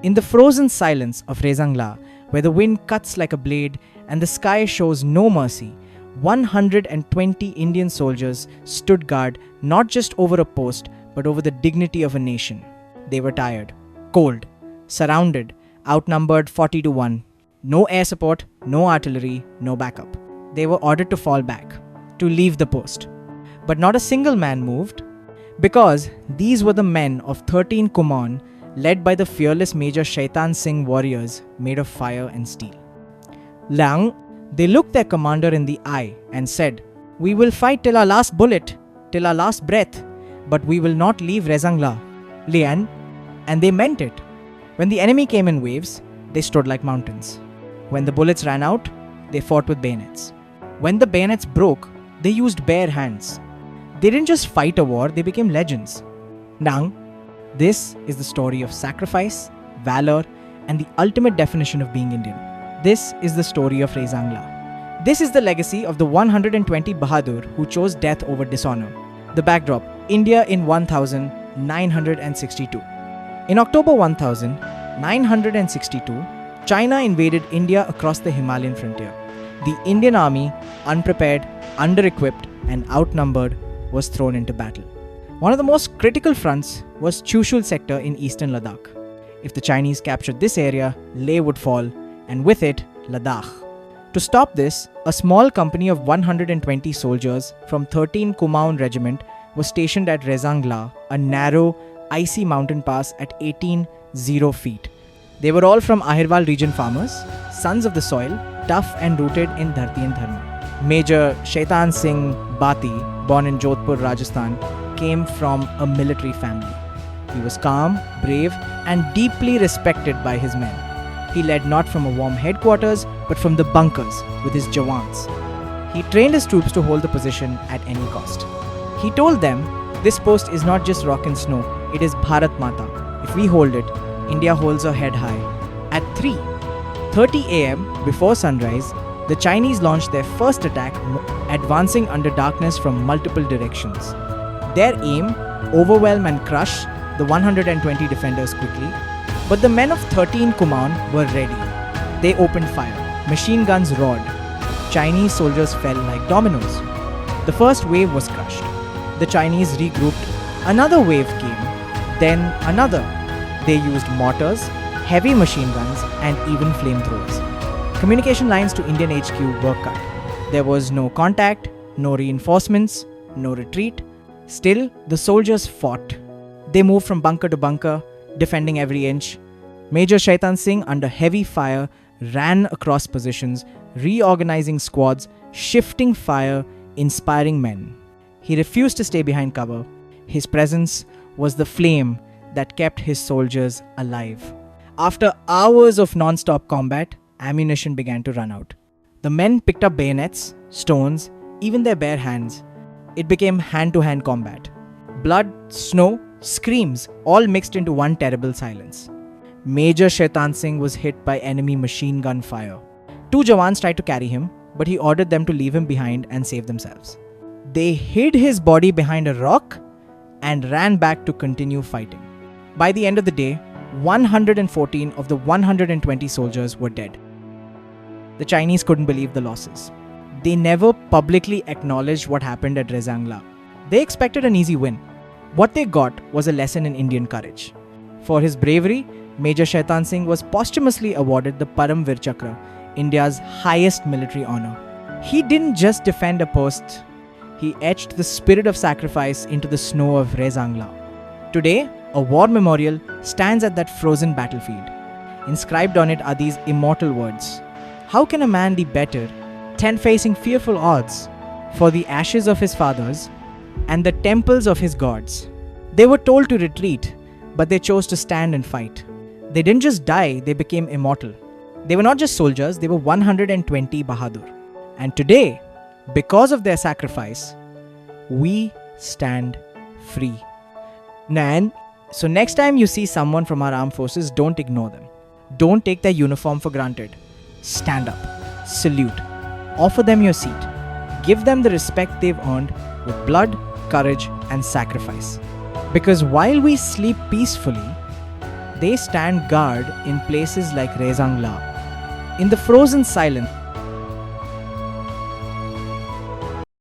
In the frozen silence of Rezang, where the wind cuts like a blade and the sky shows no mercy, 120 Indian soldiers stood guard not just over a post but over the dignity of a nation. They were tired, cold, surrounded, outnumbered 40 to 1. No air support, no artillery, no backup. They were ordered to fall back, to leave the post. But not a single man moved, because these were the men of 13 Kumaon, led by the fearless Major Shaitan Singh warriors made of fire and steel. They looked their commander in the eye and said, "We will fight till our last bullet, till our last breath, but we will not leave Rezang Lian." And they meant it. When the enemy came in waves, they stood like mountains. When the bullets ran out, they fought with bayonets. When the bayonets broke, they used bare hands. They didn't just fight a war, they became legends. This is the story of sacrifice, valor, and the ultimate definition of being Indian. This is the story of Rezang. This is the legacy of the 120 Bahadur who chose death over dishonor. The backdrop: India in 1962. In October 1962, China invaded India across the Himalayan frontier. The Indian army, unprepared, under-equipped, and outnumbered, was thrown into battle. One of the most critical fronts was Chushul sector in eastern Ladakh. If the Chinese captured this area, Leh would fall, and with it, Ladakh. To stop this, a small company of 120 soldiers from 13 Kumaon Regiment was stationed at Rezang, a narrow, icy mountain pass at 18,000 feet. They were all from Ahirwal region farmers, sons of the soil, tough and rooted in Dharti and Dharma. Major Shaitan Singh Bati, born in Jodhpur, Rajasthan, came from a military family. He was calm, brave, and deeply respected by his men. He led not from a warm headquarters, but from the bunkers with his jawans. He trained his troops to hold the position at any cost. He told them, "This post is not just rock and snow, it is Bharat Mata. If we hold it, India holds her head high." At 3:30 a.m. before sunrise, the Chinese launched their first attack, advancing under darkness from multiple directions. Their aim: overwhelm and crush the 120 defenders quickly. But the men of 13 Kumaon were ready. They opened fire. Machine guns roared. Chinese soldiers fell like dominoes. The first wave was crushed. The Chinese regrouped. Another wave came. Then another. They used mortars, heavy machine guns, and even flamethrowers. Communication lines to Indian HQ were cut. There was no contact, no reinforcements, no retreat. Still, the soldiers fought. They moved from bunker to bunker, defending every inch. Major Shaitan Singh, under heavy fire, ran across positions, reorganizing squads, shifting fire, inspiring men. He refused to stay behind cover. His presence was the flame that kept his soldiers alive. After hours of non-stop combat, ammunition began to run out. The men picked up bayonets, stones, even their bare hands. It became hand-to-hand combat. Blood, snow, screams, all mixed into one terrible silence. Major Shaitan Singh was hit by enemy machine gun fire. 2 jawans tried to carry him, but he ordered them to leave him behind and save themselves. They hid his body behind a rock and ran back to continue fighting. By the end of the day, 114 of the 120 soldiers were dead. The Chinese couldn't believe the losses. They never publicly acknowledged what happened at Rezang. They expected an easy win. What they got was a lesson in Indian courage. For his bravery, Major Shaitan Singh was posthumously awarded the Param Vir Chakra, India's highest military honor. He didn't just defend a post, he etched the spirit of sacrifice into the snow of Rezang. Today, a war memorial stands at that frozen battlefield. Inscribed on it are these immortal words: "How can a man be better, 10 facing fearful odds, for the ashes of his fathers and the temples of his gods?" They were told to retreat, but they chose to stand and fight. They didn't just die, they became immortal. They were not just soldiers, they were 120 Bahadur. And today, because of their sacrifice, we stand free. So next time you see someone from our armed forces, don't ignore them. Don't take their uniform for granted. Stand up, salute, offer them your seat. Give them the respect they've earned with blood, courage, and sacrifice. Because while we sleep peacefully, They stand guard in places like Rezang. In the frozen silence,